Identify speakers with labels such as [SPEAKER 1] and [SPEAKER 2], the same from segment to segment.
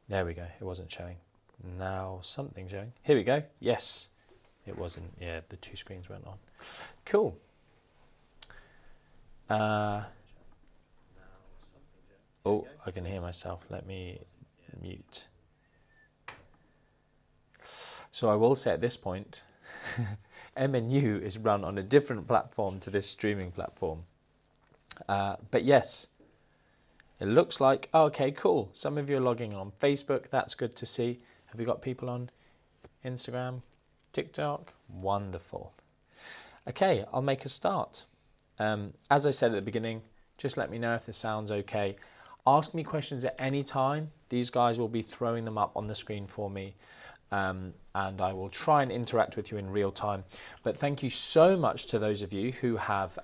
[SPEAKER 1] There we go. It wasn't showing. Now something showing. Here we go. Yes, it wasn't. Yeah, the two screens went on. Cool. Oh, I can hear myself. Let me mute. So I will say at this point, MNU is run on a different platform to this streaming platform. But yes, it looks like, oh, okay, cool. Some of you are logging on Facebook. That's good to see. Have you got people on Instagram, TikTok? Wonderful. Okay, I'll make a start. As I said at the beginning, just let me know if this sounds okay. Ask me questions at any time. These guys will be throwing them up on the screen for me. And I will try and interact with you in real time. But thank you so much to those of you who have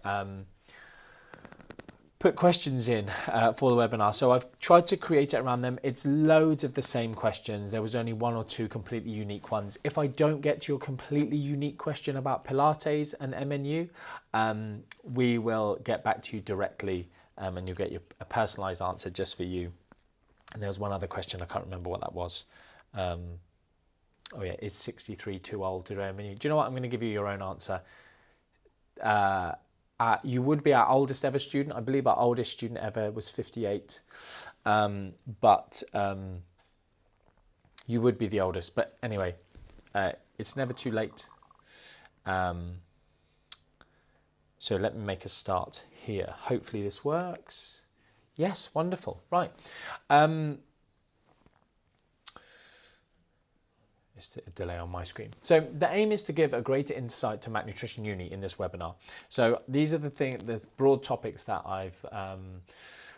[SPEAKER 1] put questions in for the webinar. So I've tried to create it around them. It's loads of the same questions. There was only one or two completely unique ones. If I don't get to your completely unique question about Pilates and MNU, we will get back to you directly and you'll get a personalized answer just for you. And there was one other question. I can't remember what that was. Oh yeah, is 63 too old to do MNU? Do you know what? I'm going to give you your own answer. You would be our oldest ever student. I believe our oldest student ever was 58. But you would be the oldest. But anyway, it's never too late. So let me make a start here. Hopefully this works. Yes, wonderful. Right. It's a delay on my screen. So the aim is to give a greater insight to Mac-Nutrition Uni in this webinar. So these are the broad topics that I've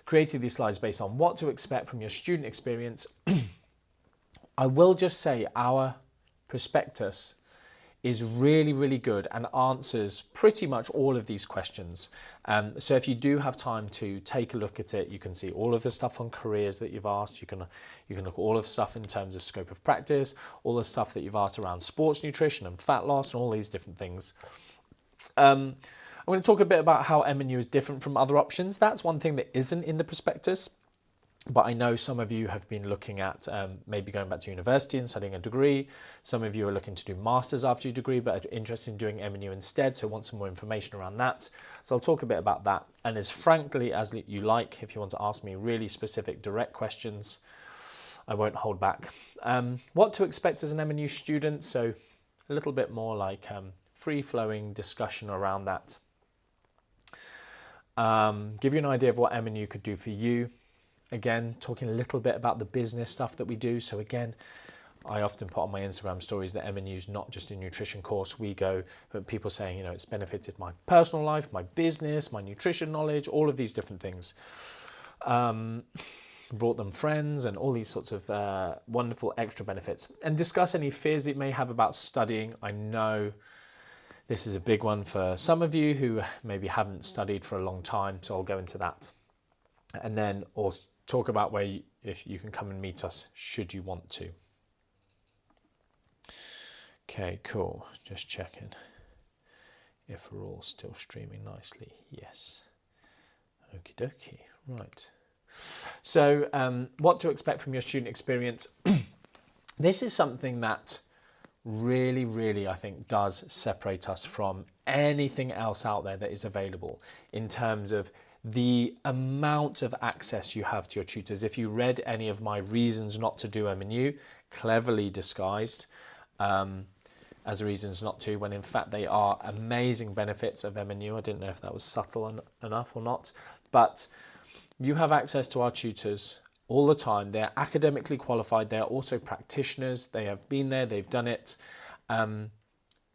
[SPEAKER 1] created these slides based on. What to expect from your student experience. I will just say our prospectus is really, really good and answers pretty much all of these questions. So if you do have time to take a look at it, you can see all of the stuff on careers that you've asked. You can look at all of the stuff in terms of scope of practice, all the stuff that you've asked around sports nutrition and fat loss and all these different things. I'm going to talk a bit about how MNU is different from other options. That's one thing that isn't in the prospectus. But I know some of you have been looking at maybe going back to university and studying a degree. Some of you are looking to do masters after your degree, but are interested in doing MNU instead, so want some more information around that. So I'll talk a bit about that. And as frankly as you like, if you want to ask me really specific, direct questions, I won't hold back. What to expect as an MNU student? So a little bit more like free-flowing discussion around that. Give you an idea of what MNU could do for you. Again, talking a little bit about the business stuff that we do. So again, I often put on my Instagram stories that MNU is not just a nutrition course. We go, but people saying, you know, it's benefited my personal life, my business, my nutrition knowledge, all of these different things. Brought them friends and all these sorts of wonderful extra benefits. And discuss any fears that you may have about studying. I know this is a big one for some of you who maybe haven't studied for a long time, so I'll go into that. And then also talk about if you can come and meet us should you want to. Okay, cool. Just checking if we're all still streaming nicely. Yes. Okie dokie. Right. So what to expect from your student experience. This is something that really, really, I think, does separate us from anything else out there that is available in terms of the amount of access you have to your tutors. If you read any of my reasons not to do MNU, cleverly disguised as reasons not to, when in fact they are amazing benefits of MNU. I didn't know if that was subtle enough or not, but you have access to our tutors all the time. They're academically qualified. They're also practitioners. They have been there. They've done it. You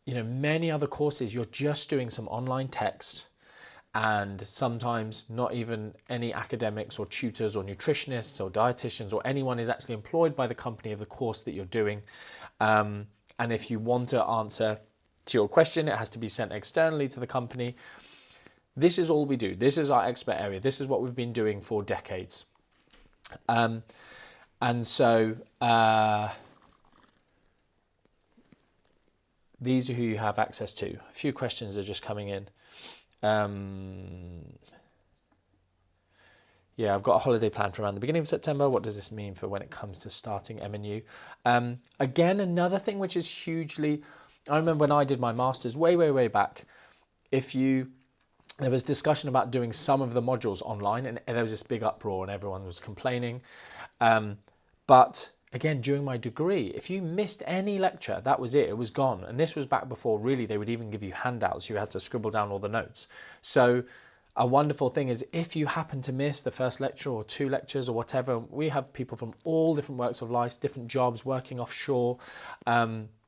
[SPEAKER 1] know, many other courses, you're just doing some online text, and sometimes not even any academics or tutors or nutritionists or dietitians or anyone is actually employed by the company of the course that you're doing. And if you want to answer to your question, it has to be sent externally to the company. This is all we do. This is our expert area. This is what we've been doing for decades. And so these are who you have access to. A few questions are just coming in. Yeah, I've got a holiday planned for around the beginning of September. What does this mean for when it comes to starting MNU? Again, another thing which is hugely, I remember when I did my master's way back, there was discussion about doing some of the modules online, and there was this big uproar and everyone was complaining. But again, during my degree, if you missed any lecture, that was it. It was gone. And this was back before really they would even give you handouts. You had to scribble down all the notes. So a wonderful thing is if you happen to miss the first lecture or 2 lectures or whatever, we have people from all different walks of life, different jobs, working offshore,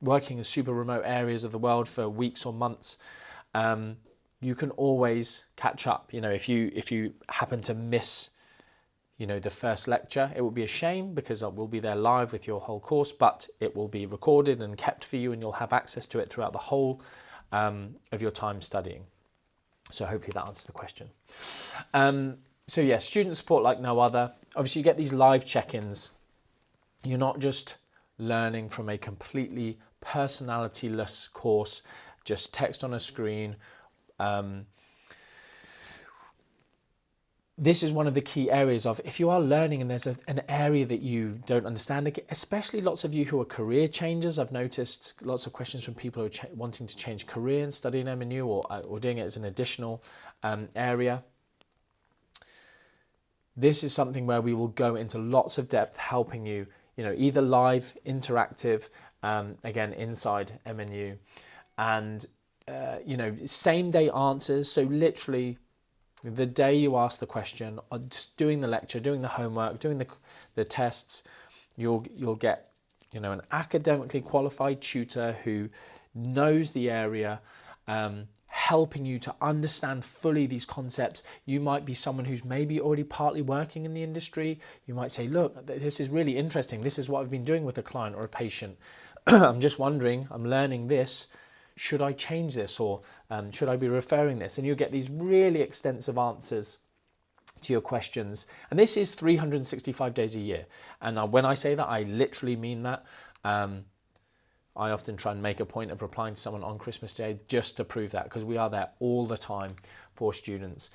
[SPEAKER 1] working in super remote areas of the world for weeks or months. You can always catch up. You know, if you happen to miss, you know, the first lecture, it will be a shame because we'll be there live with your whole course, but it will be recorded and kept for you and you'll have access to it throughout the whole of your time studying. So hopefully that answers the question. So yeah, student support like no other. Obviously you get these live check-ins. You're not just learning from a completely personality-less course, just text on a screen. This is one of the key areas of if you are learning and there's an area that you don't understand, especially lots of you who are career changers. I've noticed lots of questions from people who are wanting to change career and studying MNU or doing it as an additional area. This is something where we will go into lots of depth helping you, you know, either live, interactive, again, inside MNU, and, you know, same day answers. So literally, the day you ask the question, or just doing the lecture, doing the homework, doing the tests, you'll get, you know, an academically qualified tutor who knows the area, helping you to understand fully these concepts. You might be someone who's maybe already partly working in the industry. You might say, look, this is really interesting. This is what I've been doing with a client or a patient. I'm just wondering, I'm learning this. Should I change this or should I be referring this? And you'll get these really extensive answers to your questions. And this is 365 days a year. And when I say that, I literally mean that. I often try and make a point of replying to someone on Christmas Day just to prove that, because we are there all the time for students.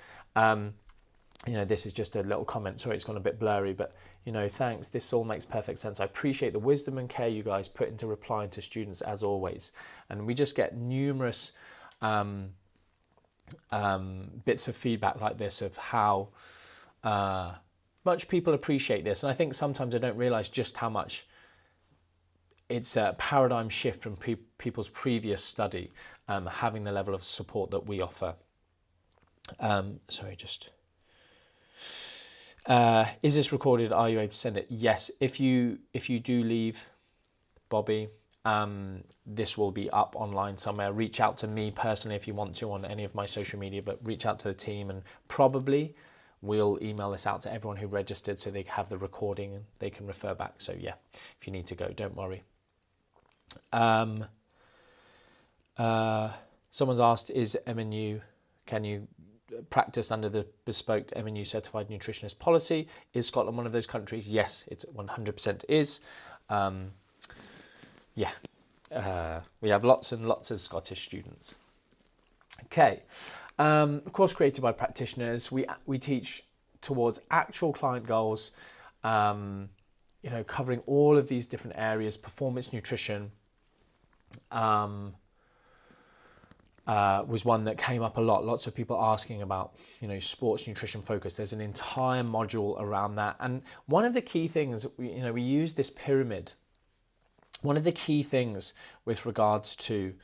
[SPEAKER 1] You know, this is just a little comment. Sorry, it's gone a bit blurry, but, you know, thanks. This all makes perfect sense. I appreciate the wisdom and care you guys put into replying to students as always. And we just get numerous bits of feedback like this of how much people appreciate this. And I think sometimes I don't realize just how much it's a paradigm shift from people's previous study, having the level of support that we offer. Sorry, just... is this recorded? Are you able to send it? Yes. If you do leave, Bobby, this will be up online somewhere. Reach out to me personally if you want to on any of my social media, but reach out to the team and probably we'll email this out to everyone who registered so they have the recording and they can refer back. So yeah, if you need to go, don't worry. Someone's asked, is MNU, can you practice under the bespoke MNU certified nutritionist policy? Is Scotland one of those countries? Yes, it 100% is. Yeah, we have lots and lots of Scottish students. Okay, of course, created by practitioners. We teach towards actual client goals, you know, covering all of these different areas. Performance nutrition was one that came up a lot. Lots of people asking about, you know, sports nutrition focus. There's an entire module around that. And one of the key things, you know, we use this pyramid. One of the key things with regards to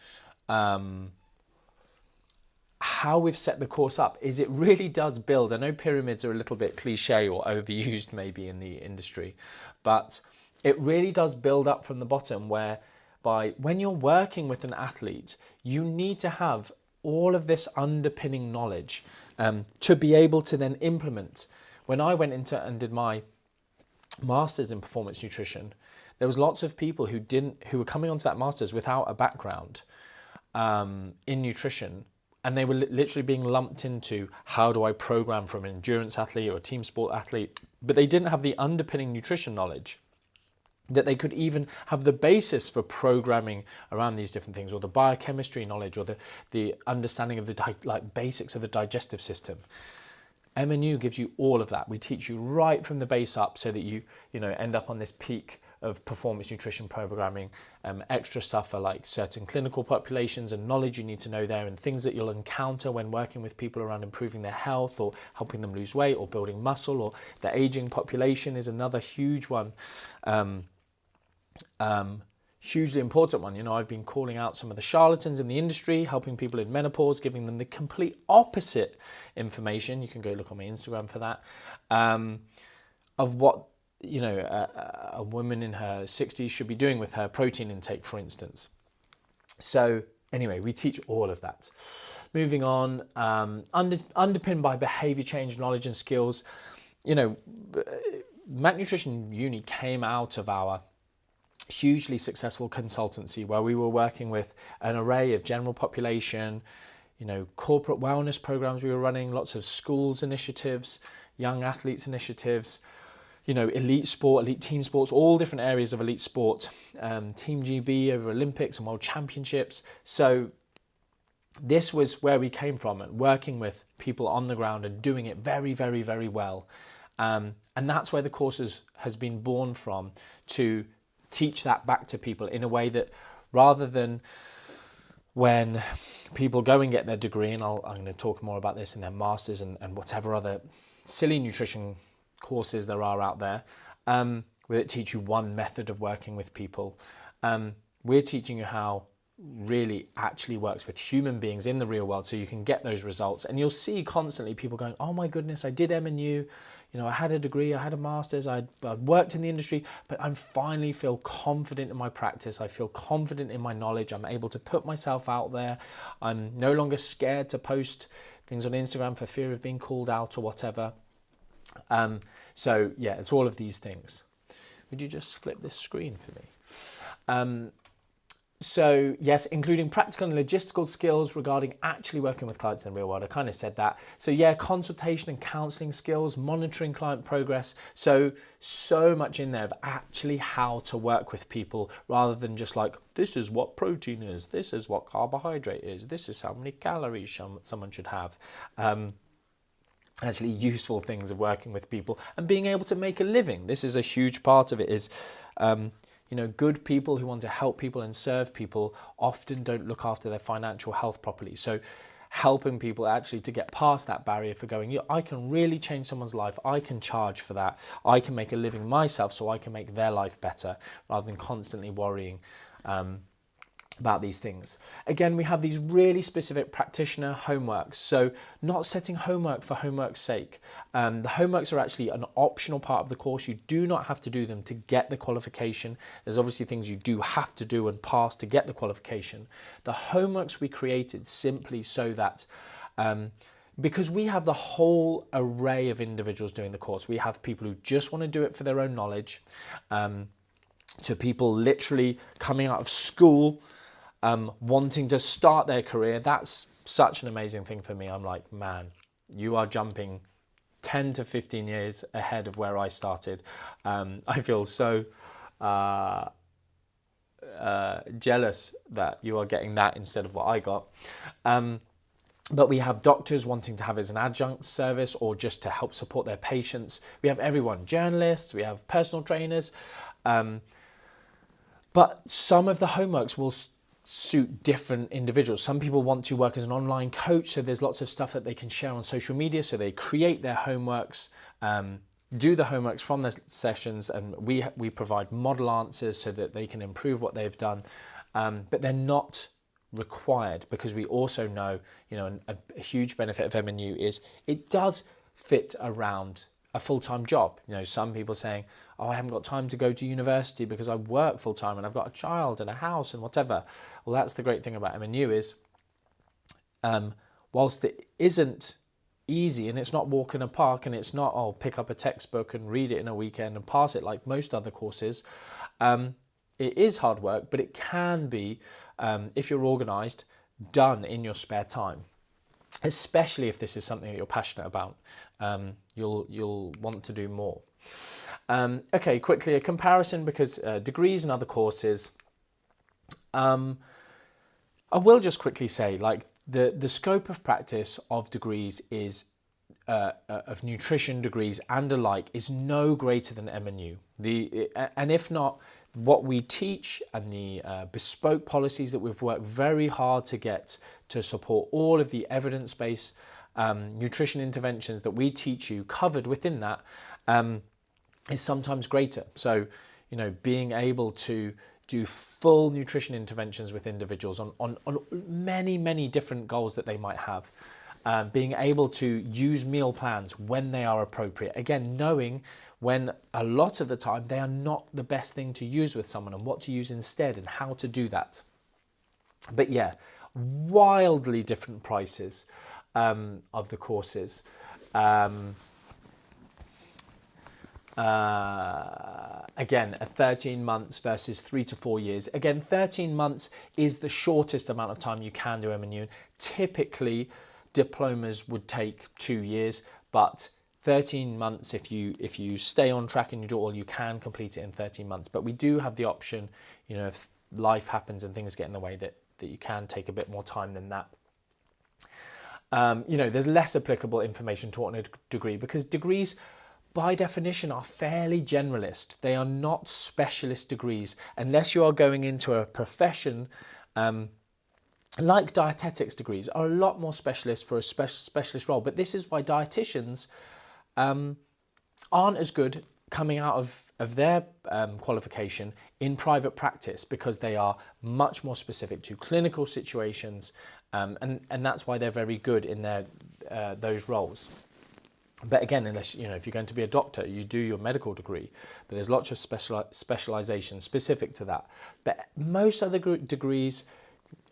[SPEAKER 1] how we've set the course up is it really does build. I know pyramids are a little bit cliche or overused maybe in the industry, but it really does build up from the bottom, whereby when you're working with an athlete, you need to have all of this underpinning knowledge to be able to then implement. When I went into and did my master's in performance nutrition, there was lots of people who were coming onto that master's without a background in nutrition, and they were literally being lumped into, how do I program from an endurance athlete or a team sport athlete? But they didn't have the underpinning nutrition knowledge that they could even have the basis for programming around these different things, or the biochemistry knowledge, or the understanding of the basics of the digestive system. MNU gives you all of that. We teach you right from the base up so that you end up on this peak of performance nutrition programming, extra stuff for like certain clinical populations and knowledge you need to know there, and things that you'll encounter when working with people around improving their health or helping them lose weight or building muscle, or the aging population is another huge one. Hugely important one. I've been calling out some of the charlatans in the industry, helping people in menopause, giving them the complete opposite information. You can go look on my Instagram for that, of what a woman in her 60s should be doing with her protein intake, for instance. So anyway, we teach all of that. Moving on, underpinned by behavior change, knowledge and skills. Mac-Nutrition Uni came out of our hugely successful consultancy where we were working with an array of general population, corporate wellness programs we were running, lots of schools initiatives, young athletes initiatives, elite sport, elite team sports, all different areas of elite sport, Team GB over Olympics and World Championships. So this was where we came from, and working with people on the ground and doing it very, very, very well. And that's where the course has been born from, to teach that back to people in a way that, rather than when people go and get their degree, and I'm going to talk more about this in their masters and whatever other silly nutrition courses there are out there, where it teach you one method of working with people. We're teaching you how really actually works with human beings in the real world, so you can get those results. And you'll see constantly people going, oh my goodness, I did MNU, I had a degree, I had a master's, I'd worked in the industry, but I finally feel confident in my practice. I feel confident in my knowledge. I'm able to put myself out there. I'm no longer scared to post things on Instagram for fear of being called out or whatever. So yeah, it's all of these things. Would you just flip this screen for me? So yes, including practical and logistical skills regarding actually working with clients in the real world. I kind of said that. So yeah, consultation and counselling skills, monitoring client progress. So much in there of actually how to work with people, rather than just like, this is what protein is, this is what carbohydrate is, this is how many calories someone should have. Actually useful things of working with people and being able to make a living. This is a huge part of it, is good people who want to help people and serve people often don't look after their financial health properly. So helping people actually to get past that barrier for going, I can really change someone's life, I can charge for that, I can make a living myself so I can make their life better, rather than constantly worrying about these things. Again, we have these really specific practitioner homeworks. So not setting homework for homework's sake. The homeworks are actually an optional part of the course. You do not have to do them to get the qualification. There's obviously things you do have to do and pass to get the qualification. The homeworks we created simply so that because we have the whole array of individuals doing the course. We have people who just want to do it for their own knowledge, to people literally coming out of school, wanting to start their career. That's such an amazing thing for me. I'm like, man, you are jumping 10 to 15 years ahead of where I started. I feel so jealous that you are getting that instead of what I got. But we have doctors wanting to have as an adjunct service or just to help support their patients. We have everyone, journalists, we have personal trainers. But some of the homeworks will suit different individuals. Some people want to work as an online coach, so there's lots of stuff that they can share on social media, so they create their homeworks, do the homeworks from their sessions, and we provide model answers so that they can improve what they've done, but they're not required, because we also know, a huge benefit of MNU is it does fit around a full-time job. Some people saying, oh, I haven't got time to go to university because I work full-time and I've got a child and a house and whatever. Well, that's the great thing about MNU is, whilst it isn't easy and it's not walk in a park and it's not, oh, pick up a textbook and read it in a weekend and pass it like most other courses, it is hard work, but it can be, if you're organised, done in your spare time. Especially if this is something that you're passionate about, you'll want to do more. Okay, quickly a comparison, because degrees and other courses. I will just quickly say, like, the scope of practice of degrees is of nutrition degrees and alike is no greater than M&U. And if not, what we teach and the bespoke policies that we've worked very hard to get to support all of the evidence-based nutrition interventions that we teach you covered within that is sometimes greater. So, being able to do full nutrition interventions with individuals on many, many different goals that they might have. Being able to use meal plans when they are appropriate. Again, knowing when a lot of the time they are not the best thing to use with someone and what to use instead and how to do that. But yeah, wildly different prices of the courses. Again, 13 months versus 3 to 4 years. Again, 13 months is the shortest amount of time you can do M&U. Typically, diplomas would take 2 years, but 13 months, if you stay on track and you do it all, you can complete it in 13 months. But we do have the option, if life happens and things get in the way, that you can take a bit more time than that. There's less applicable information taught in a degree because degrees, by definition, are fairly generalist. They are not specialist degrees unless you are going into a profession like dietetics degrees are a lot more specialist for a specialist role. But this is why dietitians aren't as good coming out of their qualification in private practice because they are much more specific to clinical situations, and that's why they're very good in those roles. But again, unless if you're going to be a doctor, you do your medical degree, but there's lots of specialization specific to that. But most other degrees,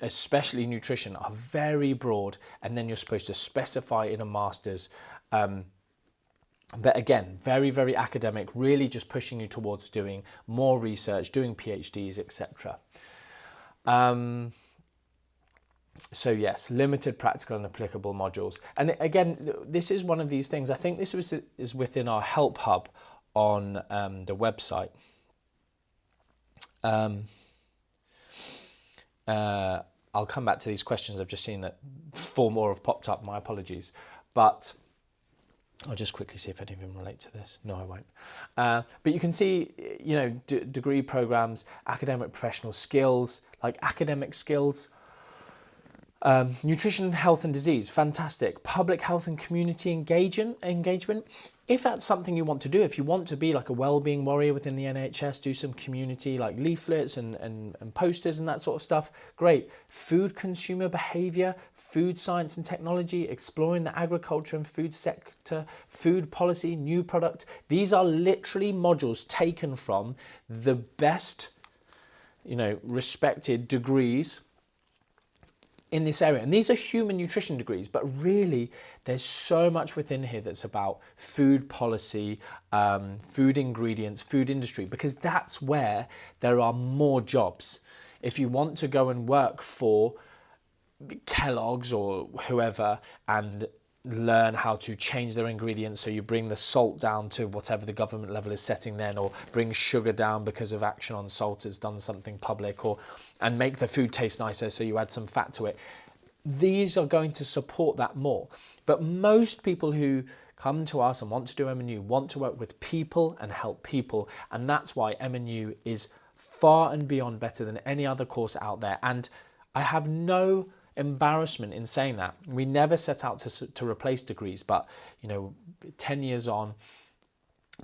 [SPEAKER 1] especially nutrition, are very broad, and then you're supposed to specify in a master's. But again, very, very academic, really just pushing you towards doing more research, doing PhDs, etc. So yes, limited practical and applicable modules. And again, this is one of these things. I think this is within our help hub on the website. I'll come back to these questions. I've just seen that 4 more have popped up. My apologies. But I'll just quickly see if any of them relate to this. No, I won't. But you can see, degree programs, academic professional skills, like academic skills, nutrition, health and disease, fantastic. Public health and community engagement. If that's something you want to do, if you want to be like a well-being warrior within the NHS, do some community like leaflets and posters and that sort of stuff, great. Food consumer behaviour, food science and technology, exploring the agriculture and food sector, food policy, new product. These are literally modules taken from the best, respected degrees in this area. And these are human nutrition degrees, but really there's so much within here that's about food policy, food ingredients, food industry, because that's where there are more jobs. If you want to go and work for Kellogg's or whoever and learn how to change their ingredients, so you bring the salt down to whatever the government level is setting then, or bring sugar down because of Action on Salt has done something public, and make the food taste nicer, so you add some fat to it. These are going to support that more. But most people who come to us and want to do M&U want to work with people and help people, and that's why M&U is far and beyond better than any other course out there. And I have no embarrassment in saying that. We never set out to replace degrees, but 10 years on,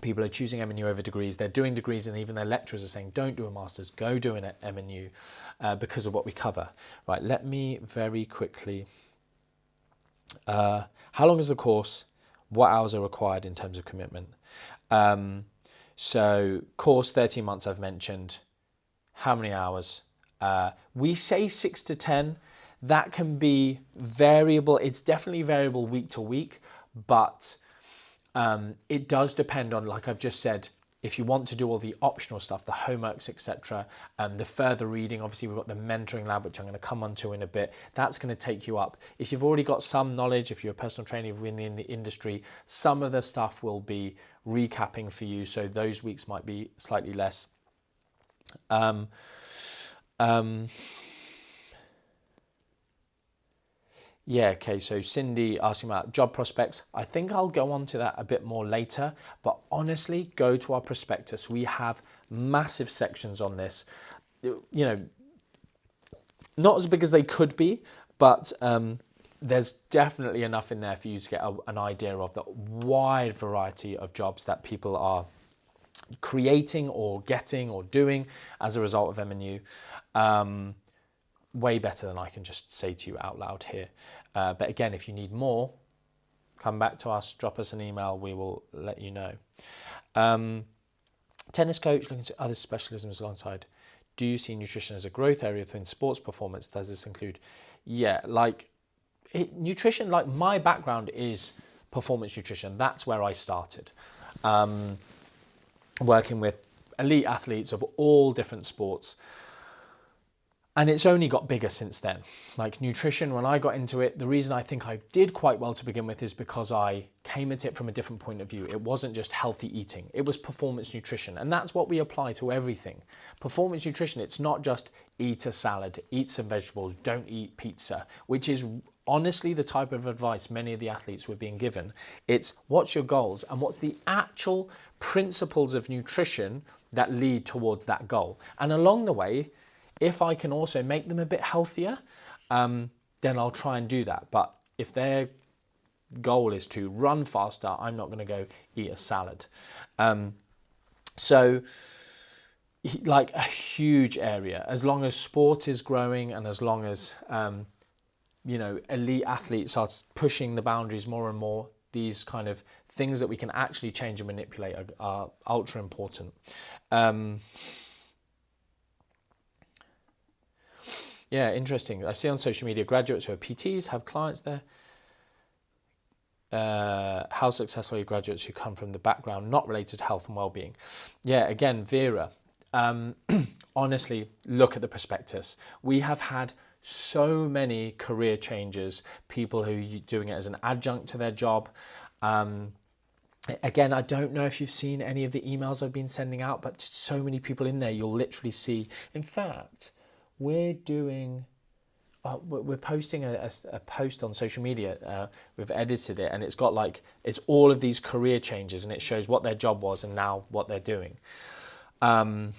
[SPEAKER 1] people are choosing M&U over degrees. They're doing degrees, and even their lecturers are saying, don't do a master's, go do an M&U because of what we cover. Right, let me very quickly, how long is the course? What hours are required in terms of commitment? So course, 13 months I've mentioned. How many hours? We say 6 to 10. That can be variable. It's definitely variable week to week, but it does depend on, like I've just said, if you want to do all the optional stuff, the homeworks, etc., the further reading. Obviously, we've got the mentoring lab, which I'm going to come on to in a bit. That's going to take you up. If you've already got some knowledge, if you're a personal trainer within the industry, some of the stuff will be recapping for you, so those weeks might be slightly less. Yeah, okay, so Cindy asking about job prospects. I think I'll go on to that a bit more later, but honestly, go to our prospectus. We have massive sections on this. You know, not as big as they could be, but there's definitely enough in there for you to get an idea of the wide variety of jobs that people are creating or getting or doing as a result of M&U. Way better than I can just say to you out loud here. But again, if you need more, come back to us, drop us an email, we will let you know. Tennis coach, looking to other specialisms alongside. Do you see nutrition as a growth area within sports performance? Does this include? Yeah, nutrition, like my background is performance nutrition. That's where I started. Working with elite athletes of all different sports. And it's only got bigger since then. Like nutrition, when I got into it, the reason I think I did quite well to begin with is because I came at it from a different point of view. It wasn't just healthy eating, it was performance nutrition. And that's what we apply to everything. Performance nutrition, it's not just eat a salad, eat some vegetables, don't eat pizza, which is honestly the type of advice many of the athletes were being given. It's what's your goals and what's the actual principles of nutrition that lead towards that goal. And along the way, if I can also make them a bit healthier, then I'll try and do that. But if their goal is to run faster, I'm not going to go eat a salad. So like a huge area, as long as sport is growing and as long as, elite athletes are pushing the boundaries more and more, these kind of things that we can actually change and manipulate are ultra important. Yeah, interesting. I see on social media graduates who are PTs have clients there. How successful are graduates who come from the background not related to health and well-being? Yeah, again, Vera, honestly, look at the prospectus. We have had so many career changes, people who are doing it as an adjunct to their job. Again, I don't know if you've seen any of the emails I've been sending out, but so many people in there, you'll literally see. In fact, we're posting a post on social media. We've edited it and it's got it's all of these career changes and it shows what their job was and now what they're doing. And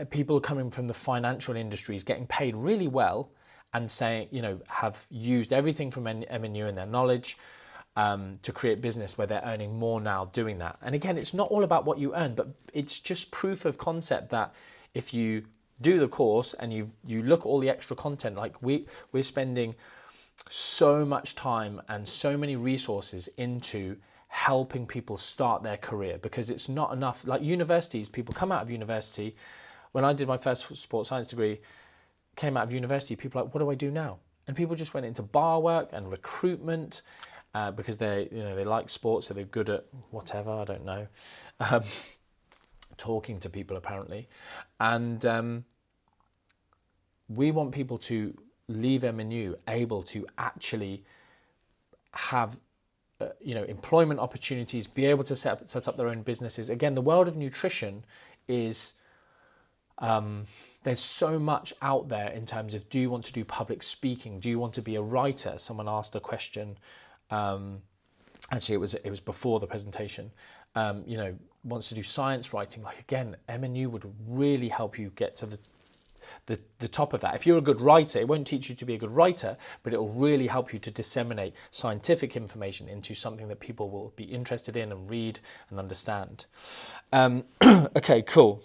[SPEAKER 1] people coming from the financial industries getting paid really well and saying, have used everything from M&U and their knowledge to create business where they're earning more now doing that. And again, it's not all about what you earn, but it's just proof of concept that if you do the course and you look at all the extra content, like we're spending so much time and so many resources into helping people start their career, because it's not enough. Like universities, people come out of university. When I did my first sports science degree, came out of university, people are like, what do I do now? And people just went into bar work and recruitment because they like sports, so they're good at whatever, I don't know. Talking to people apparently, and we want people to leave M&U able to actually have employment opportunities, be able to set up their own businesses. Again, the world of nutrition is there's so much out there in terms of, do you want to do public speaking, do you want to be a writer? Someone asked a question, actually it was before the presentation, wants to do science writing. Like again, M&U would really help you get to the top of that. If you're a good writer, it won't teach you to be a good writer, but it will really help you to disseminate scientific information into something that people will be interested in and read and understand. Okay, cool.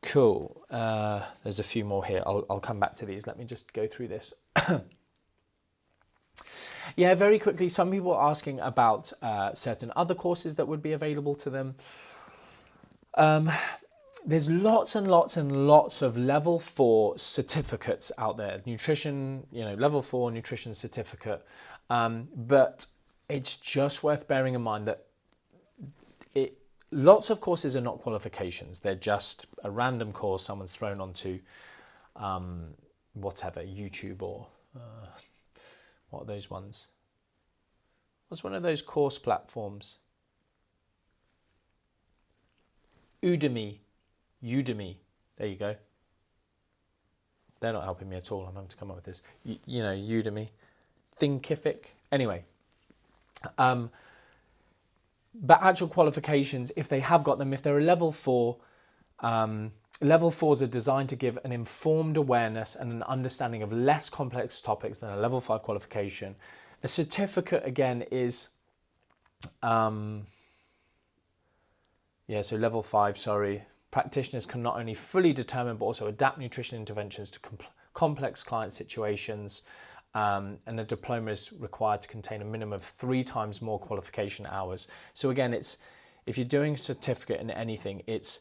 [SPEAKER 1] Cool. There's a few more here. I'll come back to these. Let me just go through this. Yeah, very quickly, some people are asking about certain other courses that would be available to them. There's lots and lots and lots of level 4 certificates out there. Nutrition, level 4 nutrition certificate. But it's just worth bearing in mind that lots of courses are not qualifications. They're just a random course someone's thrown onto whatever, YouTube or what are those ones? What's one of those course platforms? Udemy. There you go. they're not helping me at all. I'm having to come up with this. You know, Udemy, Thinkific. Anyway, but actual qualifications, if they have got them, if they're a level 4, level 4s are designed to give an informed awareness and an understanding of less complex topics than a level 5 qualification. A certificate, again, is, so level 5, sorry. Practitioners can not only fully determine but also adapt nutrition interventions to complex client situations, and a diploma is required to contain a minimum of 3 times more qualification hours. So again, if you're doing a certificate in anything, it's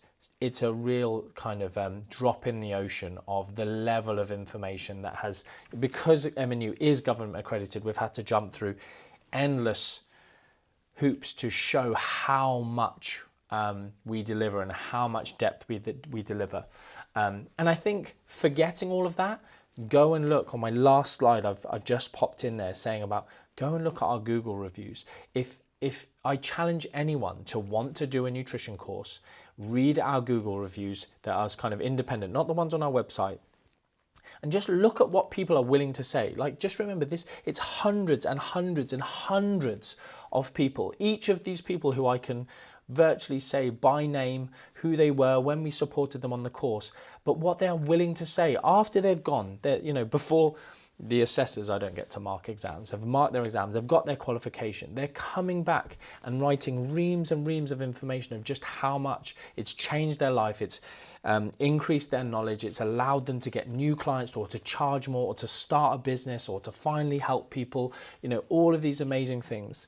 [SPEAKER 1] a real kind of drop in the ocean of the level of information that has, because MNU is government accredited, we've had to jump through endless hoops to show how much we deliver and how much depth we deliver. And I think forgetting all of that, go and look on my last slide. I've just popped in there saying about, go and look at our Google reviews. If I challenge anyone to want to do a nutrition course, read our Google reviews that are kind of independent, not the ones on our website, and just look at what people are willing to say. Like, just remember this, it's hundreds and hundreds and hundreds of people. Each of these people who I can virtually say by name who they were when we supported them on the course, but what they are willing to say after they've gone, you know, before the assessors, I don't get to mark exams, have marked their exams, they've got their qualification, they're coming back and writing reams and reams of information of just how much it's changed their life, it's increased their knowledge, it's allowed them to get new clients or to charge more or to start a business or to finally help people, you know, all of these amazing things.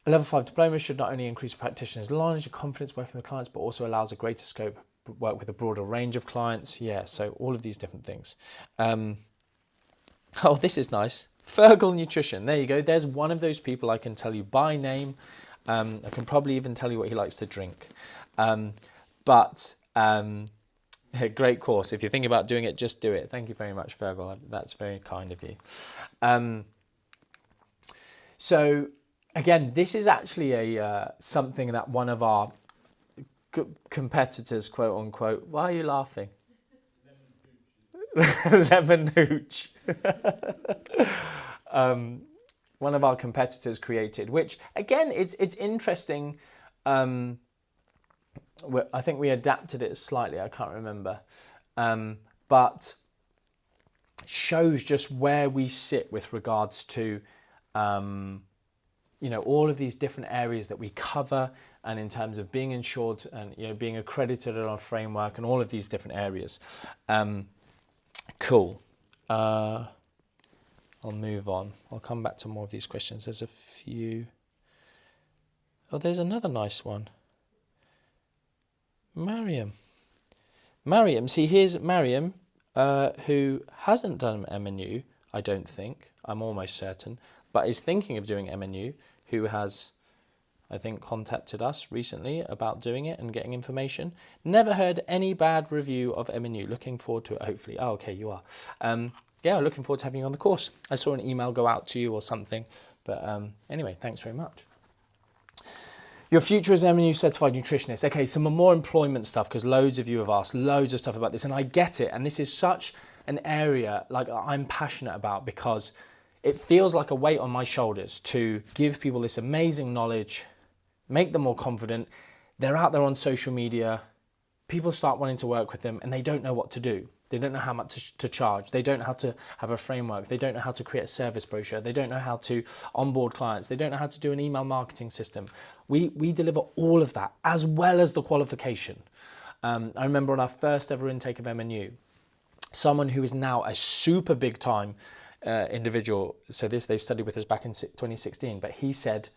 [SPEAKER 1] A level 5 diploma should not only increase practitioners' knowledge and confidence working with clients, but also allows a greater scope to work with a broader range of clients. Yeah, so all of these different things. Oh, this is nice. Fergal Nutrition. There you go. There's one of those people I can tell you by name. I can probably even tell you what he likes to drink. Great course. If you're thinking about doing it, just do it. Thank you very much, Fergal. That's very kind of you. So again, this is actually something that one of our competitors, quote unquote, why are you laughing? Lemon hooch. One of our competitors created, which again, it's interesting. I think we adapted it slightly, I can't remember, but shows just where we sit with regards to you know, all of these different areas that we cover, and in terms of being insured and, you know, being accredited on a framework and all of these different areas. Cool. I'll move on. I'll come back to more of these questions. There's a few. Oh, there's another nice one. Mariam, see, here's Mariam, who hasn't done MNU, I don't think, I'm almost certain, but is thinking of doing MNU, who has, I think, contacted us recently about doing it and getting information. Never heard any bad review of MNU. Looking forward to it, hopefully. Oh, okay, you are. Yeah, looking forward to having you on the course. I saw an email go out to you or something. But anyway, thanks very much. Your future as MNU certified nutritionist. Okay, some more employment stuff, because loads of you have asked loads of stuff about this, and I get it. And this is such an area like I'm passionate about, because it feels like a weight on my shoulders to give people this amazing knowledge, make them more confident. They're out there on social media. People start wanting to work with them and they don't know what to do. They don't know how much to charge. They don't know how to have a framework. They don't know how to create a service brochure. They don't know how to onboard clients. They don't know how to do an email marketing system. We deliver all of that as well as the qualification. I remember on our first ever intake of MNU, someone who is now a super big time individual, so they studied with us back in 2016, but he said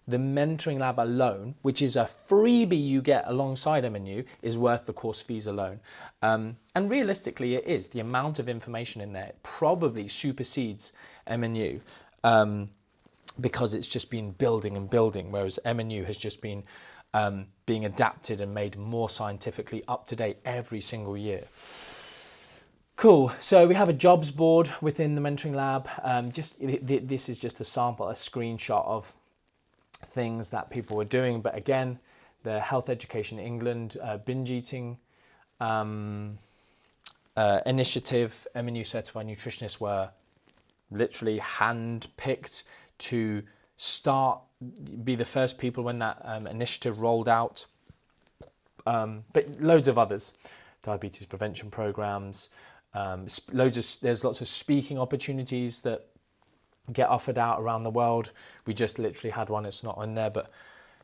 [SPEAKER 1] the mentoring lab alone, which is a freebie you get alongside MNU, is worth the course fees alone. And realistically it is. The amount of information in there probably supersedes MNU, because it's just been building and building, whereas MNU has just been being adapted and made more scientifically up to date every single year. Cool. So we have a jobs board within the mentoring lab. This is just a sample, a screenshot of things that people were doing. But again, the Health Education England binge eating initiative, MNU certified nutritionists were literally hand-picked to be the first people when that initiative rolled out. But loads of others, diabetes prevention programs, there's lots of speaking opportunities that get offered out around the world. We just literally had one, it's not on there, but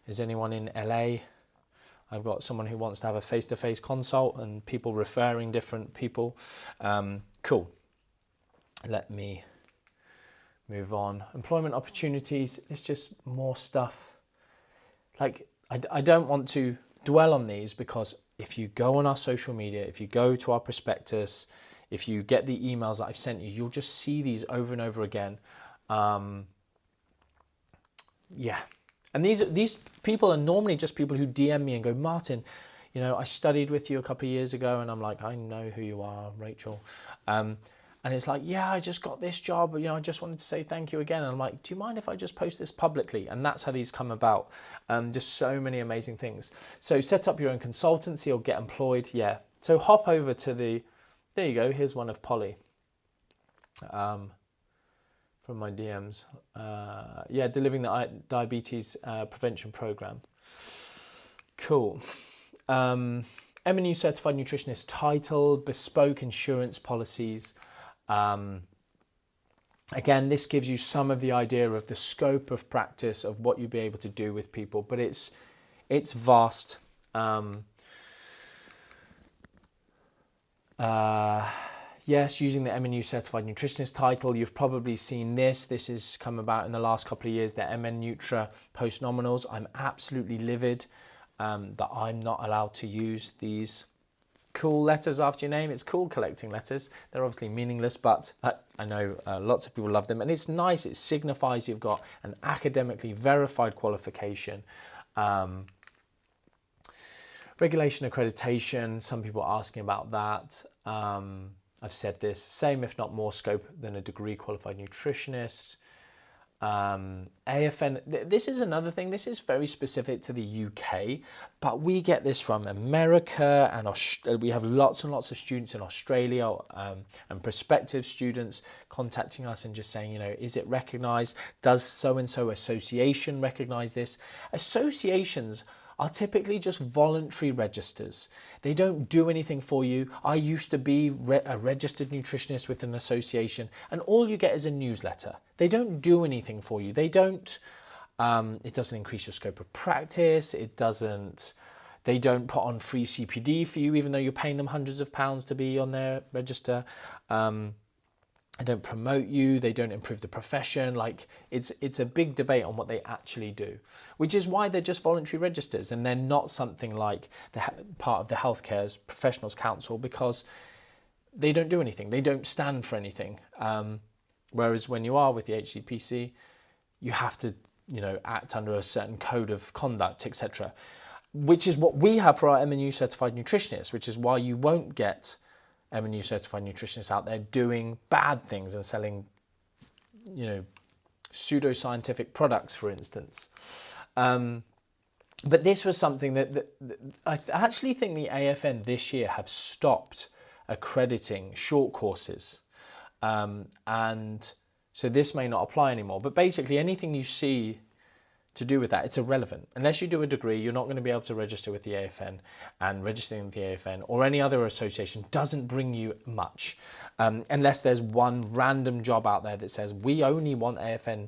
[SPEAKER 1] is anyone in LA? I've got someone who wants to have a face-to-face consult and people referring different people. Cool. Let me move on. Employment opportunities, it's just more stuff. Like, I don't want to dwell on these, because if you go on our social media, if you go to our prospectus, if you get the emails that I've sent you, you'll just see these over and over again. Yeah. And these people are normally just people who DM me and go, Martin, you know, I studied with you a couple of years ago, and I'm like, I know who you are, Rachel. And it's like, yeah, I just got this job, you know, I just wanted to say thank you again. And I'm like, do you mind if I just post this publicly? And that's how these come about. Just so many amazing things. So set up your own consultancy or get employed. Yeah. So hop over to there you go. Here's one of Polly. From my DMs. Yeah, delivering the diabetes prevention program. Cool. MNU certified nutritionist title, bespoke insurance policies. Again, this gives you some of the idea of the scope of practice of what you'll be able to do with people, but it's vast. Yes, using the MNU certified nutritionist title, you've probably seen this. This has come about in the last couple of years, the MN Nutra post-nominals. I'm absolutely livid that I'm not allowed to use these cool letters after your name. It's cool collecting letters. They're obviously meaningless, but I know lots of people love them. And it's nice. It signifies you've got an academically verified qualification. Regulation accreditation, some people are asking about that. I've said this, same if not more scope than a degree qualified nutritionist. AFN, this is another thing, this is very specific to the UK, but we get this from America, and we have lots and lots of students in Australia and prospective students contacting us and just saying, you know, is it recognised? Does so-and-so association recognise this? Associations are typically just voluntary registers. They don't do anything for you. I used to be a registered nutritionist with an association, and all you get is a newsletter. They don't do anything for you. They don't, it doesn't increase your scope of practice. They don't put on free CPD for you, even though you're paying them hundreds of pounds to be on their register. They don't promote you, they don't improve the profession. Like, it's a big debate on what they actually do, which is why they're just voluntary registers, and they're not something like part of the Healthcare Professionals Council, because they don't do anything. They don't stand for anything. Whereas when you are with the HCPC, you have to, you know, act under a certain code of conduct, etc., which is what we have for our MNU certified nutritionists, which is why you won't get MNU certified nutritionists out there doing bad things and selling, you know, pseudoscientific products, for instance. But this was something that I actually think the AFN this year have stopped accrediting short courses. And so this may not apply anymore. But basically anything you see to do with that, it's irrelevant. Unless you do a degree, you're not going to be able to register with the AFN, and registering with the AFN or any other association doesn't bring you much, unless there's one random job out there that says we only want AFN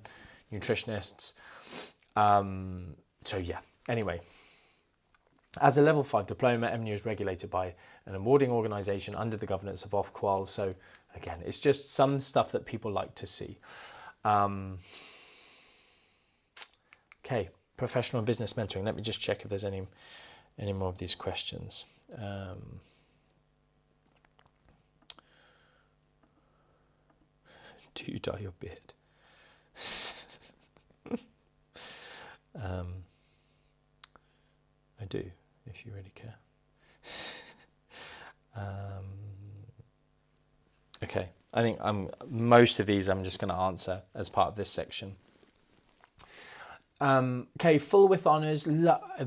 [SPEAKER 1] nutritionists. So yeah, anyway, as a level 5 diploma, MNU is regulated by an awarding organisation under the governance of Ofqual. So again, it's just some stuff that people like to see. Okay, professional and business mentoring. Let me just check if there's any more of these questions. Do you dye your beard? I do, if you really care. Okay, I think most of these I'm just going to answer as part of this section. Okay, full with honours.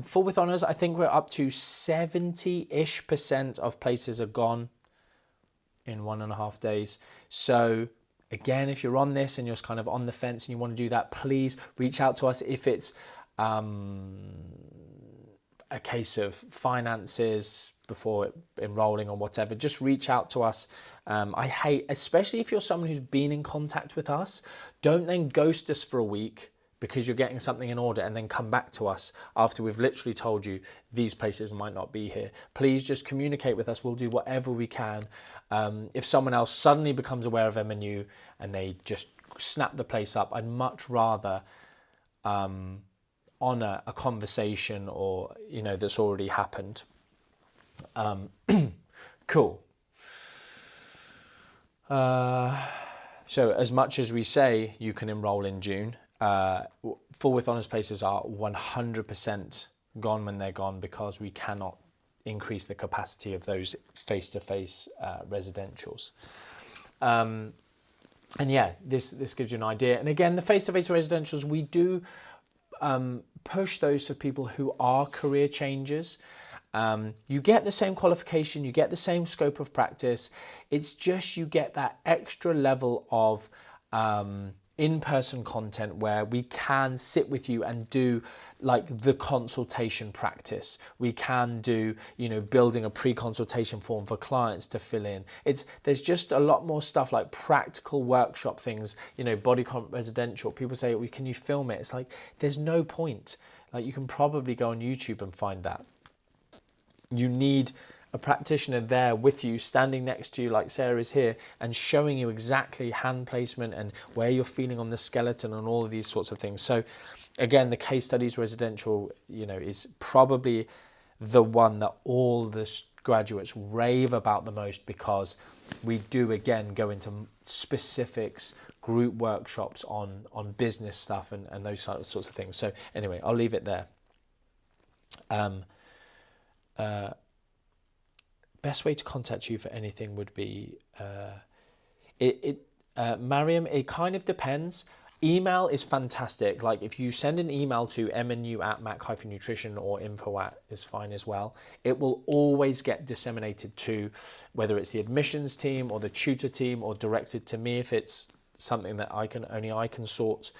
[SPEAKER 1] Full with honours, I think we're up to 70-ish% of places are gone in 1.5 days. So again, if you're on this and you're kind of on the fence and you want to do that, please reach out to us. If it's a case of finances before enrolling or whatever, just reach out to us. I hate, especially if you're someone who's been in contact with us, don't then ghost us for a week because you're getting something in order and then come back to us after we've literally told you these places might not be here. Please just communicate with us. We'll do whatever we can. If someone else suddenly becomes aware of MNU and they just snap the place up, I'd much rather honour a conversation or, that's already happened. Cool. So as much as we say you can enroll in June, full with honours places are 100% gone when they're gone because we cannot increase the capacity of those face-to-face residentials. And yeah, this gives you an idea. And again, the face-to-face residentials, we do push those for people who are career changers. You get the same qualification, you get the same scope of practice. It's just you get that extra level of in-person content where we can sit with you and do like the consultation practice. We can do, building a pre-consultation form for clients to fill in. There's just a lot more stuff like practical workshop things, body comp residential. People say, well, can you film it? It's like, there's no point. Like, you can probably go on YouTube and find that. You need a practitioner there with you, standing next to you like Sarah is here, and showing you exactly hand placement and where you're feeling on the skeleton and all of these sorts of things. So again, the case studies residential, is probably the one that all the graduates rave about the most, because we do again go into specifics, group workshops on business stuff and those sorts of things. So anyway, I'll leave it there. Best way to contact you for anything would be Mariam, it kind of depends. Email is fantastic. Like, if you send an email to mnu@mac-nutrition or info@ is fine as well. It will always get disseminated to whether it's the admissions team or the tutor team, or directed to me if it's something that only I can sort.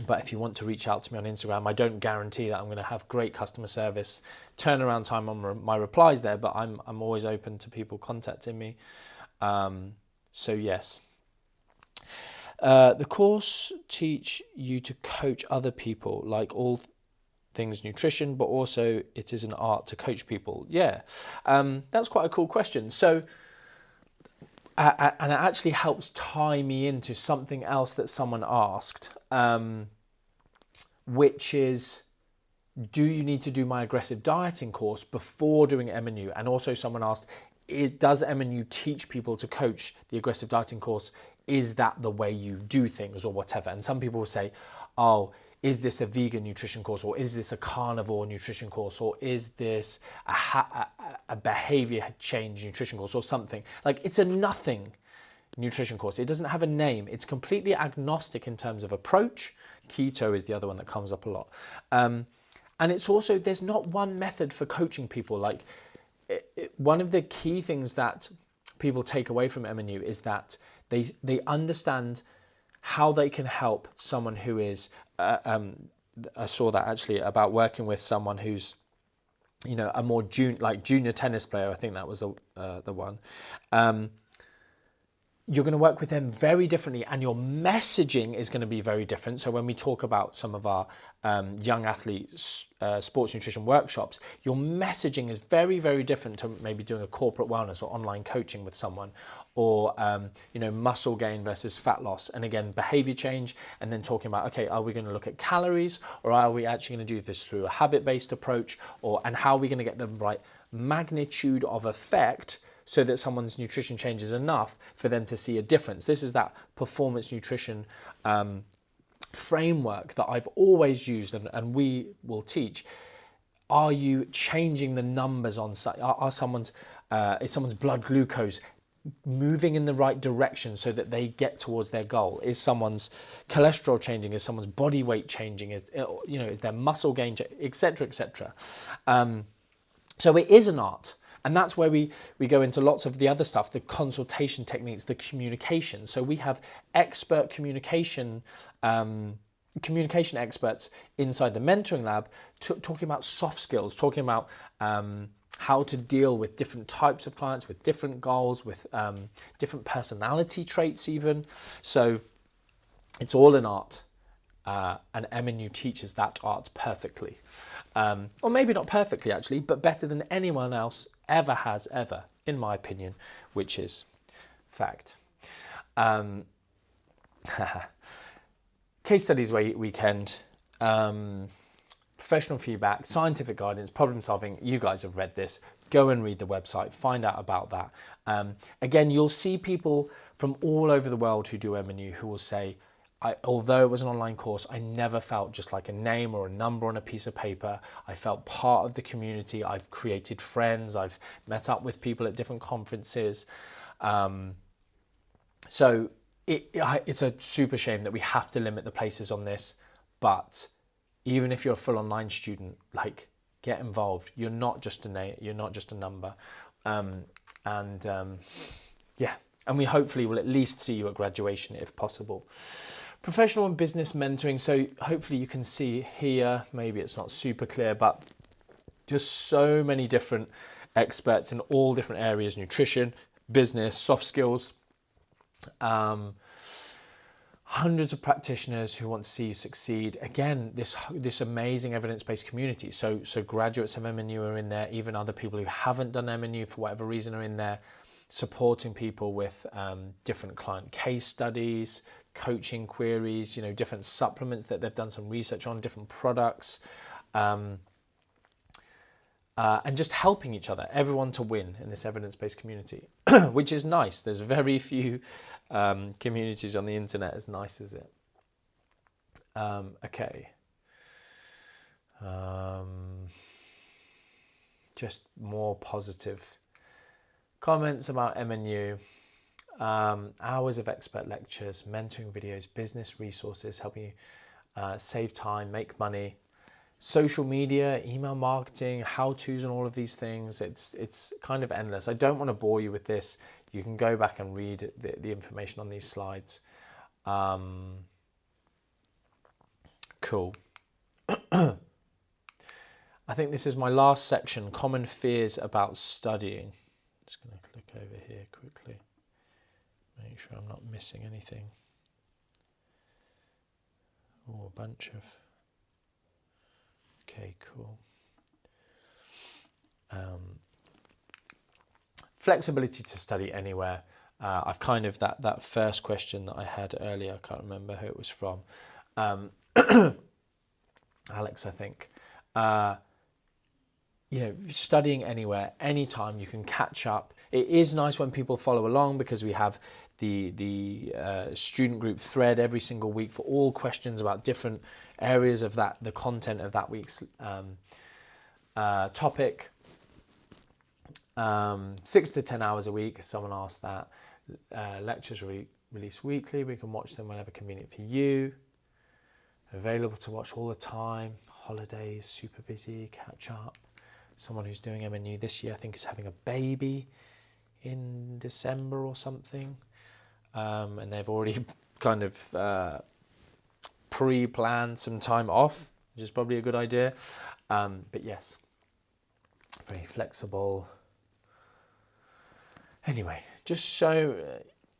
[SPEAKER 1] But if you want to reach out to me on Instagram, I don't guarantee that I'm going to have great customer service turnaround time on my replies there, but I'm always open to people contacting me. So yes. The course teach you to coach other people, like all things nutrition, but also it is an art to coach people. Yeah, that's quite a cool question. So, and it actually helps tie me into something else that someone asked, which is, do you need to do my aggressive dieting course before doing MNU? And also someone asked, does MNU teach people to coach the aggressive dieting course? Is that the way you do things or whatever? And some people will say, oh, is this a vegan nutrition course, or is this a carnivore nutrition course, or is this a behavior change nutrition course or something? Like, it's a nothing nutrition course. It doesn't have a name. It's completely agnostic in terms of approach. Keto is the other one that comes up a lot. And it's also, there's not one method for coaching people. Like, one of the key things that people take away from MNU is that they understand how they can help someone who is, I saw that actually about working with someone who's, a more junior tennis player. I think that was the one. You're going to work with them very differently, and your messaging is going to be very different. So when we talk about some of our young athletes sports nutrition workshops, your messaging is very, very different to maybe doing a corporate wellness or online coaching with someone, or muscle gain versus fat loss, and again behavior change, and then talking about, okay, are we going to look at calories, or are we actually going to do this through a habit-based approach, and how are we going to get the right magnitude of effect so that someone's nutrition changes enough for them to see a difference. This is that performance nutrition framework that I've always used, and we will teach. Are you changing the numbers on site? Is someone's blood glucose moving in the right direction so that they get towards their goal? Is someone's cholesterol changing? Is someone's body weight changing? Is their muscle gain, etc., etc. So it is an art. And that's where we go into lots of the other stuff, the consultation techniques, the communication. So we have expert communication experts inside the mentoring lab talking about soft skills, talking about how to deal with different types of clients, with different goals, with different personality traits even. So it's all an art, and MNU teaches that art perfectly. Or maybe not perfectly actually, but better than anyone else ever has, in my opinion, which is fact. Case studies weekend, professional feedback, scientific guidance, problem solving. You guys have read this. Go and read the website, find out about that. Again, you'll see people from all over the world who do MNU who will say, although it was an online course, I never felt just like a name or a number on a piece of paper. I felt part of the community. I've created friends. I've met up with people at different conferences. So it's a super shame that we have to limit the places on this. But even if you're a full online student, like, get involved. You're not just a name. You're not just a number. Yeah. And we hopefully will at least see you at graduation if possible. Professional and business mentoring. So hopefully you can see here, maybe it's not super clear, but just so many different experts in all different areas: nutrition, business, soft skills. Hundreds of practitioners who want to see you succeed. Again, this amazing evidence-based community. So graduates of MNU are in there. Even other people who haven't done MNU for whatever reason are in there, supporting people with different client case studies, coaching queries, different supplements that they've done some research on, different products, and just helping each other, everyone to win in this evidence-based community, which is nice. There's very few communities on the internet as nice as it. Okay. Just more positive comments about MNU. Hours of expert lectures, mentoring videos, business resources, helping you save time, make money, social media, email marketing, how-tos and all of these things. It's kind of endless. I don't want to bore you with this. You can go back and read the information on these slides. Cool. I think this is my last section, common fears about studying. Just going to click over here quickly. Make sure I'm not missing anything. Oh, a bunch of... Okay, cool. Flexibility to study anywhere. I've kind of, that first question that I had earlier, I can't remember who it was from. Alex, I think. Studying anywhere, anytime, you can catch up. It is nice when people follow along because we have the student group thread every single week for all questions about different areas of the content of that week's topic. 6 to 10 hours a week. Someone asked that. Lectures released weekly. We can watch them whenever convenient for you. Available to watch all the time. Holidays, super busy, catch up. Someone who's doing MNU this year, I think, is having a baby in December or something. And they've already kind of pre-planned some time off, which is probably a good idea. But yes, very flexible. Anyway, just so,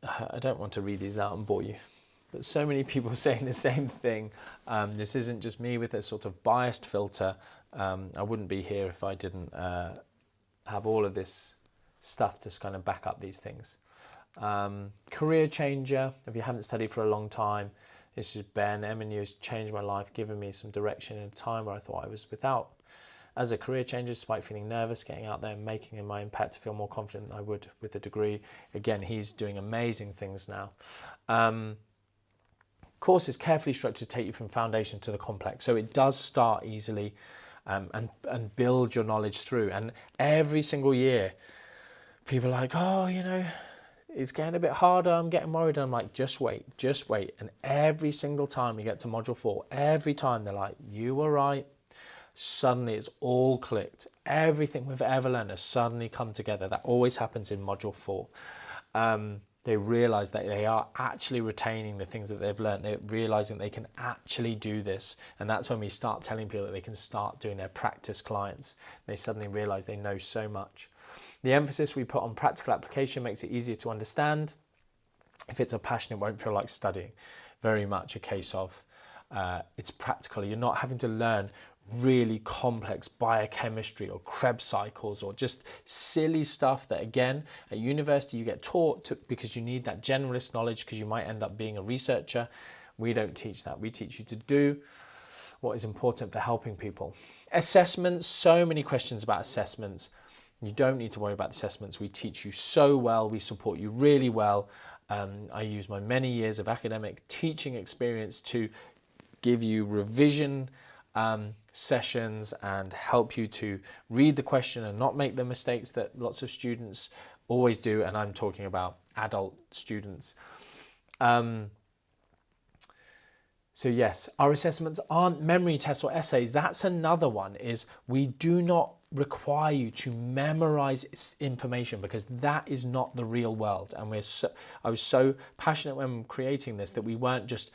[SPEAKER 1] I don't want to read these out and bore you, but so many people saying the same thing. This isn't just me with a sort of biased filter. I wouldn't be here if I didn't have all of this stuff to kind of back up these things. Career changer. If you haven't studied for a long time, this is Ben. MNU has changed my life, given me some direction in a time where I thought I was without. As a career changer, despite feeling nervous, getting out there and making my impact, to feel more confident than I would with a degree. Again, he's doing amazing things now. Course is carefully structured to take you from foundation to the complex. So it does start easily and build your knowledge through. And every single year, people are like, oh, it's getting a bit harder, I'm getting worried. And I'm like, just wait. And every single time we get to module 4, every time they're like, you were right. Suddenly it's all clicked. Everything we've ever learned has suddenly come together. That always happens in module 4. They realize that they are actually retaining the things that they've learned. They're realizing they can actually do this. And that's when we start telling people that they can start doing their practice clients. They suddenly realize they know so much. The emphasis we put on practical application makes it easier to understand. If it's a passion, it won't feel like studying. Very much a case of it's practical. You're not having to learn really complex biochemistry or Krebs cycles or just silly stuff that, again, at university you get taught to, because you need that generalist knowledge because you might end up being a researcher. We don't teach that. We teach you to do what is important for helping people. Assessments, so many questions about assessments. You don't need to worry about the assessments. We teach you so well. We support you really well. I use my many years of academic teaching experience to give you revision sessions and help you to read the question and not make the mistakes that lots of students always do. And I'm talking about adult students. So yes, our assessments aren't memory tests or essays. That's another one, is we do not require you to memorize information because that is not the real world. And I was so passionate when creating this that we weren't just,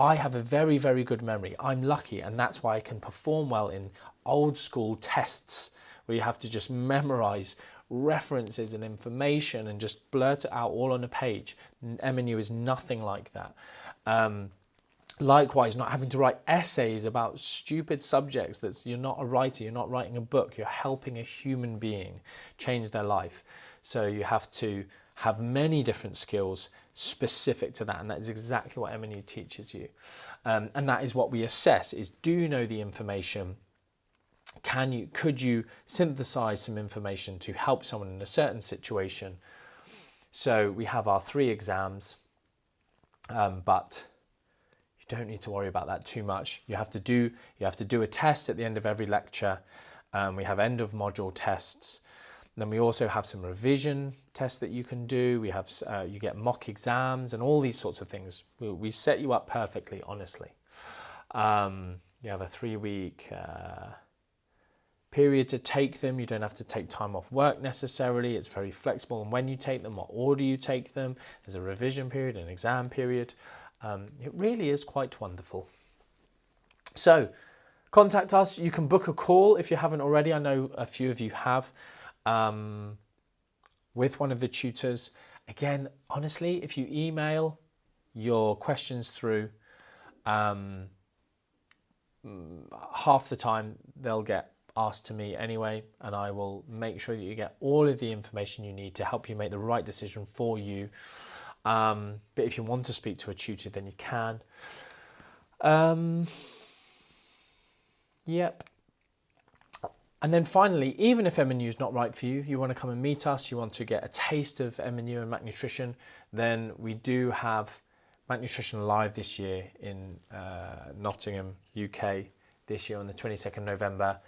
[SPEAKER 1] I have a very, very good memory. I'm lucky, and that's why I can perform well in old school tests where you have to just memorize references and information and just blurt it out all on a page. MNU is nothing like that. Likewise, not having to write essays about stupid subjects. You're not a writer, you're not writing a book, you're helping a human being change their life. So you have to have many different skills specific to that, and that is exactly what MNU teaches you. And that is what we assess, is do you know the information? Could you synthesize some information to help someone in a certain situation? So we have our 3 exams, but you don't need to worry about that too much. You have to do a test at the end of every lecture. We have end of module tests. Then we also have some revision tests that you can do. We have you get mock exams and all these sorts of things. We set you up perfectly, honestly. You have a 3-week period to take them. You don't have to take time off work necessarily. It's very flexible on when you take them, what order you take them. There's a revision period, an exam period. It really is quite wonderful. So contact us. You can book a call if you haven't already. I know a few of you have. With one of the tutors. Again, honestly, if you email your questions through, half the time they'll get asked to me anyway, and I will make sure that you get all of the information you need to help you make the right decision for you. But if you want to speak to a tutor, then you can. Yep. And then finally, even if MNU is not right for you, you want to come and meet us, you want to get a taste of MNU and Mac-Nutrition, then we do have Mac-Nutrition Live this year in Nottingham, UK, this year on the 22nd November.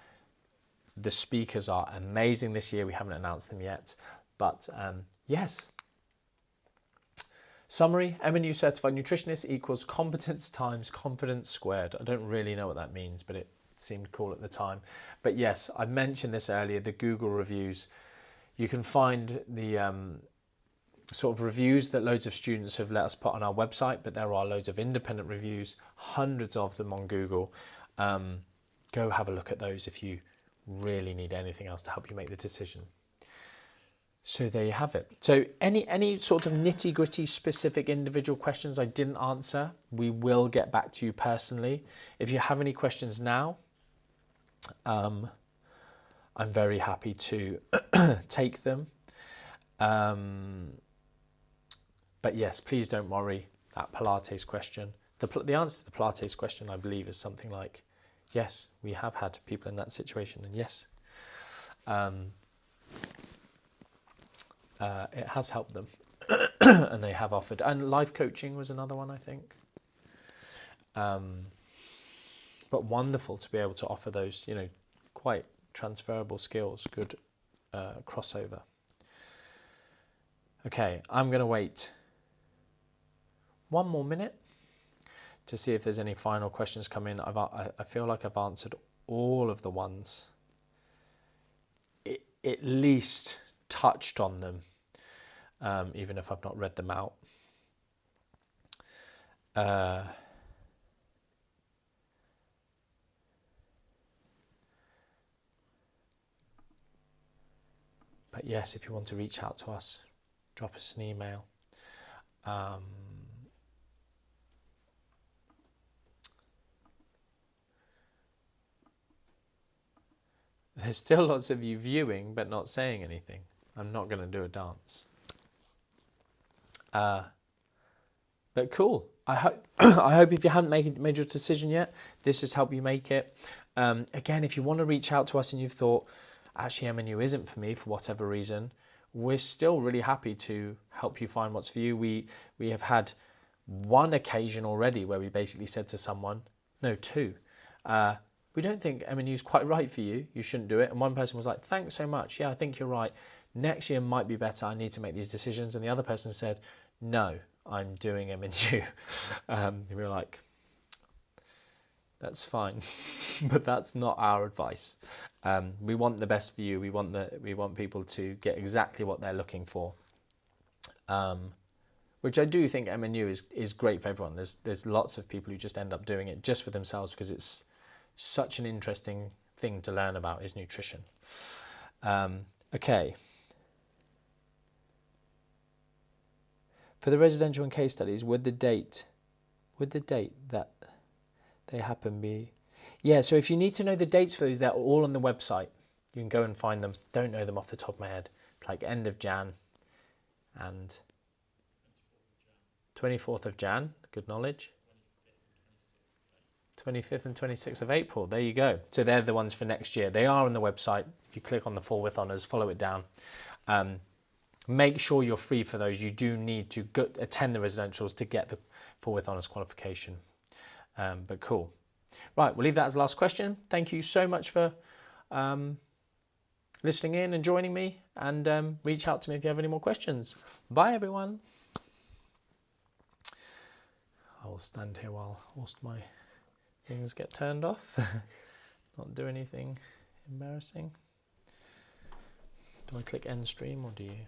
[SPEAKER 1] The speakers are amazing this year. We haven't announced them yet, but yes. Summary, MNU Certified Nutritionist equals competence times confidence squared. I don't really know what that means, but it seemed cool at the time. But yes, I mentioned this earlier, the Google reviews. You can find the sort of reviews that loads of students have let us put on our website, but there are loads of independent reviews, hundreds of them on Google. Go have a look at those if you really need anything else to help you make the decision. So there you have it. So any sort of nitty-gritty specific individual questions I didn't answer, we will get back to you personally. If you have any questions now, I'm very happy to take them. But yes, please don't worry. That Pilates question, the answer to the Pilates question, I believe, is something like, yes, we have had people in that situation, and yes, it has helped them, and they have offered. And life coaching was another one, I think. But wonderful to be able to offer those, quite transferable skills, good crossover. Okay, I'm going to wait 1 more minute to see if there's any final questions come in. I feel like I've answered all of the ones, at least touched on them, even if I've not read them out. But yes, if you want to reach out to us, drop us an email. There's still lots of you viewing but not saying anything. I'm not going to do a dance. But cool. I hope I hope if you haven't made your decision yet, this has helped you make it. Again, if you want to reach out to us and you've thought, actually MNU isn't for me for whatever reason, we're still really happy to help you find what's for you. We have had one occasion already where we basically said to someone, no, two, we don't think MNU is quite right for you. You shouldn't do it. And one person was like, thanks so much. Yeah, I think you're right. Next year might be better. I need to make these decisions. And the other person said, no, I'm doing MNU. We were like, that's fine, but that's not our advice. We want the best for you. We want people to get exactly what they're looking for. Which I do think MNU is great for everyone. There's lots of people who just end up doing it just for themselves because it's such an interesting thing to learn about is nutrition. Okay. For the residential and case studies, would the date that they happen be? Yeah, so if you need to know the dates for those, they're all on the website. You can go and find them. Don't know them off the top of my head. It's like end of Jan and 24th of Jan, good knowledge. 25th and 26th of April, there you go. So they're the ones for next year. They are on the website. If you click on the Fall With Honours, follow it down. Make sure you're free for those. You do need to attend the residentials to get the Fall With Honours qualification. But cool. Right, we'll leave that as the last question. Thank you so much for listening in and joining me, and reach out to me if you have any more questions. Bye, everyone. I will stand here whilst my things get turned off. Not do anything embarrassing. Do I click end stream or do you?